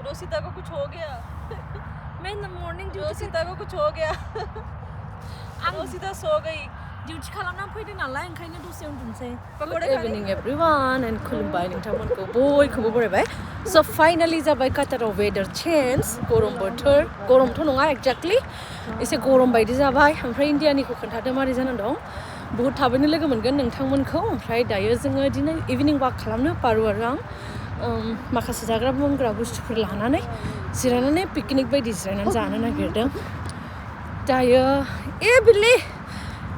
Rosita को कुछ हो गया। मैं इन द मॉर्निंग रोसिता को कुछ हो गया। रोसिता सो गई। डिउटि खालामना फैदों नालाय ओंखायनो दसे उन्दुनोसै। पकौड़े Good evening everyone and खुलुमबाय नोंथांमोनखौ बयखौबो बरायबाय। So finally जाबाय काताराव वेदार चेन्ज, गरम बोथोर, गरमथ' नङा एक्जेक्टली एसे गरम बायदि जाबाय। ओमफ्राय इन्डियानिखौ खोन्थादों मारै जानानै दं। बहुत थाबैनो लोगो मोनगोन नोंथांमोनखौ। ओमफ्राय दायो जोङो दिनै इभिनिं वाक खालामनो पारु आरो आं माखासे जाग्रा लोंग्रा बुस्थुफोर लानानै जिरायनानै पिकनिक बायदि जिरायनानै जानो नागिरदों। दायो बिल्ली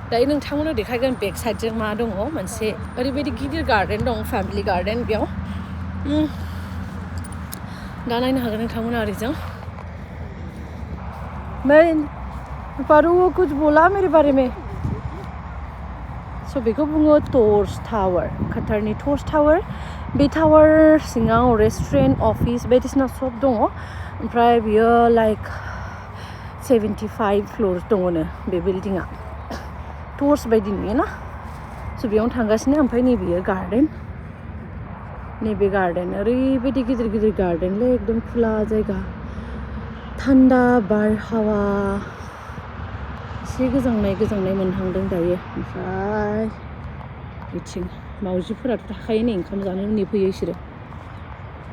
दायो नोंथांमोननो देखायगोन बेक साइडजों मा दङ। मोनसे ओरैबायदि गिदिर गार्डेन दं, फेमिलि गार्डेन बेयाव। दा नायनो हागोन नोंथांमोना ओरैजों। मैं पारू वो कुछ बोला मेरे बारे में। सो बेखौ बुङो टर्च टावर, कातारनि टर्च टावर। बे टावर सिङाव रेस्टुरेन्ट, अफिस बायदिसिना सब दङ। ओमफ्राय बियो लाइक 75 फ्ल'र्स दङनो बे बिल्डिङा। टर्च बायदि नुयोना। स' बेयावनो थांगासिनो। ओमफ्राय नैबेयो गार्डेन, नैबे गार्डेन ओरैबायदि गिदिर गिदिर गार्डेनलै, एकदम खुला जायगा, थान्दा बारहावा, एसे गोजांनाय मोनहांदों दायो। ओमफ्राय बिथिं मावजिफोराथ' थाखायो नै ओंखाम जानो नेफैयो बिसोरो।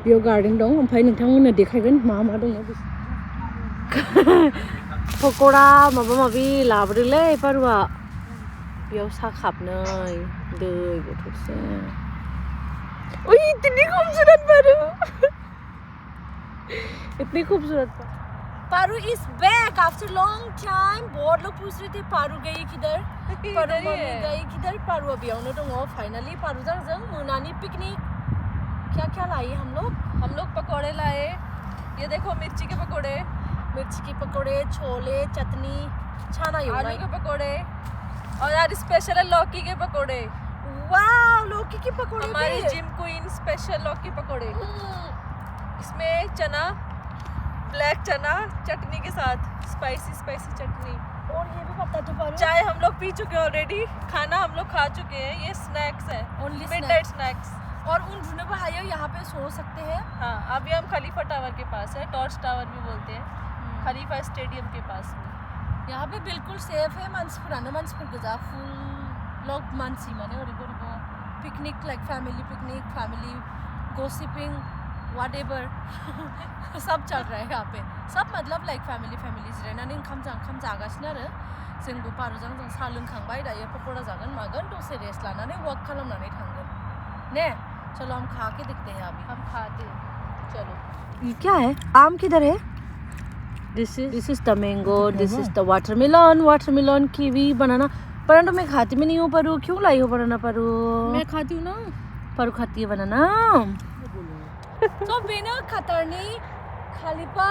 बेयाव गार्डेन दं। ओमफ्राय नोंथांमोननो देखायगोन मा मा दङ। पक'रा माबा माबि लाबोदोंलै पारुआ। बेयाव साहा खाबनै, दै बथलसे। ओइ इतनी खूबसूरत पारू, इतनी खूबसूरत Paru is back after long time. बहुत लोग पूछ रहे थे पारू गई किधर, पारू मम्मी गई किधर। पारू बेयावनो दङ। फाइनली पारूजों जों मोनानि पिकनिक। क्या क्या लाए हम लोग पकौड़े लाए। ये देखो मिर्ची के पकौड़े, छोले, चटनी, छाना आलू के पकौड़े, और यार स्पेशल है लौकी के पकौड़े। वाव, लौकी के पकौड़े। हमारी जिम क्वीन स्पेशल लौकी पकौड़े। इसमें चना, ब्लैक चना चटनी के साथ, स्पाइसी चटनी। और ये भी पता तो पारू, चाय हम लोग पी चुके हैं ऑलरेडी, खाना हम लोग खा चुके हैं। ये स्नैक्स है, ओनली मिडनाइट स्नैक्स। और उन रुने भाइयों यहाँ पे सो सकते हैं। हाँ, अभी हम खलीफा टावर के पास है, टॉर्च टावर भी बोलते हैं, खलीफा स्टेडियम के पास में। यहाँ पे बिल्कुल सेफ है। मानसिफोरानो मानसिफोर गोजा, फुल लग मानसि माने ओरैबो picnic, like family picnic, family gossiping, whatever सब चल रहा है यहाँ पे। सब मतलब लाइक फैमिली जिरायनानै ओंखाम जागासिनो आरो। जोंबो पारुजों जों साहा लोंखांबाय, दायो पकौड़ा जागोन मागोन, दसे रेस्ट लानानै वाक खालामनानै थांगोन ने। चलो हम खा के देखते हैं। अभी हम खाते हैं, चलो। ये क्या है? आम किधर है? This is the mango, this is the watermelon, kiwi, banana तो मैं खाती में नहीं हूँ। पारू क्यों लाई हो बनाना? पारू मैं खाती हूँ ना। पारू खाती है बनाना। तो बिना कतरनी खलीफा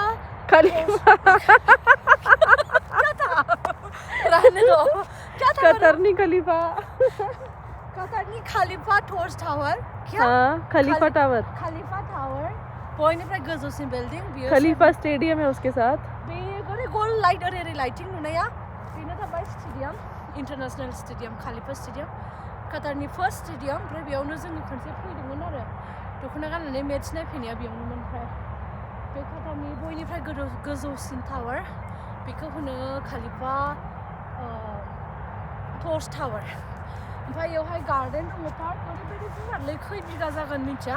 कतरनी खलीफा टॉर्च टावर। क्या? खलीफा टावर बयनिफ्राय गोजौसिन बिल्डिं बियो। खलीफा स्टेडियम है उसके साथ। बे गल लाइट ओरै लाइटिं नुनाया बेनो थाबाय स्टेडियम, इन्टारनेशनल स्टेडियम, खलीफा स्टेडियम, कातारनि फार्स्ट स्टेडियम। ओमफ्राय बेयावनो जोङो खनसे फैदोंमोन आरो दख'ना गाननानै मेट्च नायफैनाया बेयावनोमोन। ओमफ्राय बे कातारनि बयनिफ्राय गोजौसिन टावार, बेखौ होनो खलीफा टर्च टावर। ओमफ्राय बेयावहाय गार्डेन दङ, पार्क। ओरैबायदि गुवारलै, खै बिगा जागोन मिथिया।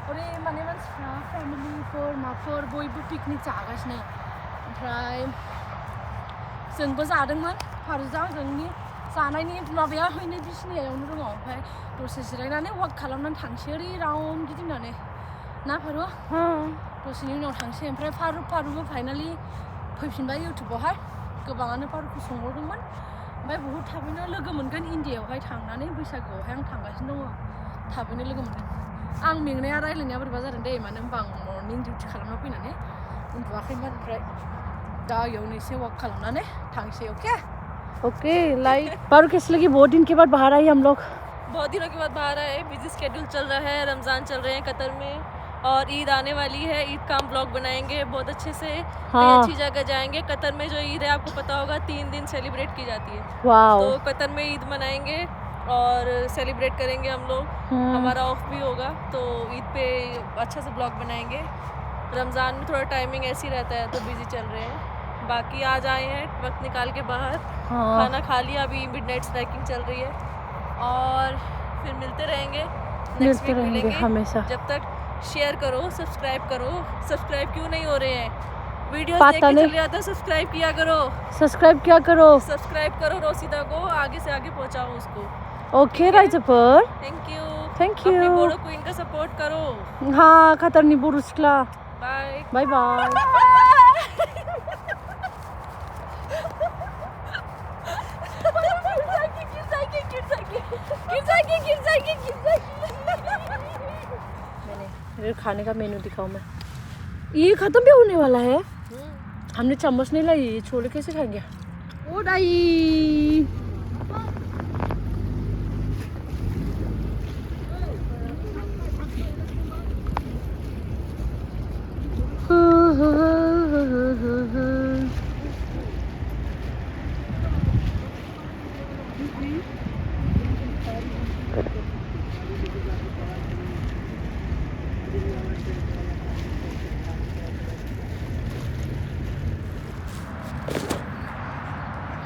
ओरै माने मानसिफ्रा फेमिलिफोर माफोर बयबो पिकनिक जागासिनो। ओमफ्राय जोंबो जादोंमोन पारुजों। जोंनि जानायनि माबाया हैनो बिसिनायावनो दङ। ओमफ्राय दसे जिरायनानै वाक खालामनानै थांसै ओरै राउन्ड गिदिंनानै ना पारु। दसेनि उनाव थांसै। ओमफ्राय पारुबो फाइनालि फैफिनबाय इउटुबावहाय। गोबाङानो पारुखौ सोंहरदोंमोन। ओमफ्राय बहुद थाबैनो लोगो मोनगोन इन्डियायावहाय थांनानै। बैसागोआवहाय आं थांगासिनो दङ, थाबैनो लोगो मोनगोन। आं मेंनाया रायज्लायनाया बोरैबा जादों दे, मानो होनबा आं मर्निं डिउटि खालामना फैनानै उन्दुवाखैमोन। ओमफ्राय दा बेयावनो एसे वाक खालामनानै थांसै। ओके लाइक पारू कैसे लगी? बहुत दिन के बाद बाहर आई हम लोग। बहुत दिनों के बाद बाहर आए। बिजी स्केड्यूल चल रहा है, रमज़ान चल रहे हैं कतर में, और ईद आने वाली है। ईद का हम ब्लॉग बनाएंगे बहुत अच्छे से। अच्छी जगह जाएंगे। कतर में जो ईद है आपको पता होगा 3 दिन सेलिब्रेट की जाती है। तो कतर में ईद मनाएंगे और सेलिब्रेट करेंगे हम लोग। हमारा ऑफ भी होगा, तो ईद पे अच्छा से ब्लॉग बनाएंगे। रमज़ान में थोड़ा टाइमिंग ऐसी रहता है तो बिजी चल रहे हैं। बाकी आज आए हैं वक्त निकाल के बाहर, हाँ खाना खा लिया, अभी मिडनाइट स्नैकिंग चल रही है और फिर मिलते रहेंगे, नेक्स्ट मिलते वीक रहेंगे मिलेंगे। हमेशा। जब तक शेयर करो, सब्सक्राइब क्यों नहीं हो रहे हैं? वीडियोस पता देख के नहीं। चले जाते हो, सब्सक्राइब किया करो, सब्सक्राइब क्या करो। सब्सक्राइब करो रोसिदा को, आगे से आगे पहुंचाओ उसको। ओके राइजफोर, थैंक यू Thank अपनी you. बोरो क्वीन का सपोर्ट करो। हाँ खतरनी बर' सिख्ला, बाय बाय बाय। मैंने खाने का मेनू दिखाऊं मैं, ये खत्म भी होने वाला है। हमने चम्मच नहीं लाई, ये छोले कैसे खाएंगे? ओ दाई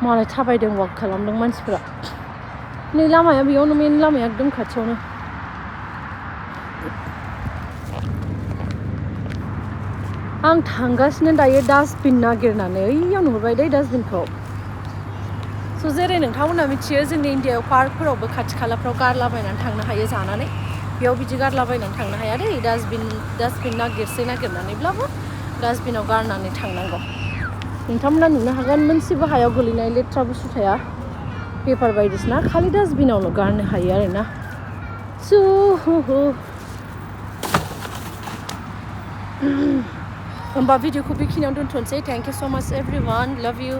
मालाय थाबायदों, वाक खालामदों मानसिफोरा। नै लामाया बेयावनो, मेन लामाया एकदम खाथियावनो। आं थांगासिनो दायो डास्टबिन नागिरनानै, ओइयाव नुहुरबाय दै डास्टबिनखौ। स' जेरै नोंथांमोना मिथियो जोंनि इण्डियायाव पार्कफोरावबो खाथि खालाफ्राव गारलाबायनानै थांनो हायो जानानै, बेयाव बिदि गारलाबायनानै थांनो हाया दै। डास्टबिन नागिरनानैब्लाबो डास्टबिनाव गारनानै थांनांगौ। नोंथांमोना नुनो हागोन मोनसेबो हायाव गोलैनाय लेथ्रा बुस्थु थाया, पेपार बायदिसिना, खालि डास्टबिनावल' गारनो हायो आरोना। स' होमबा भिडिअखौ बेखिनियाव दोनथ'नोसै। थेंक इउ स' माच एभ्रिवान, लाभ इउ।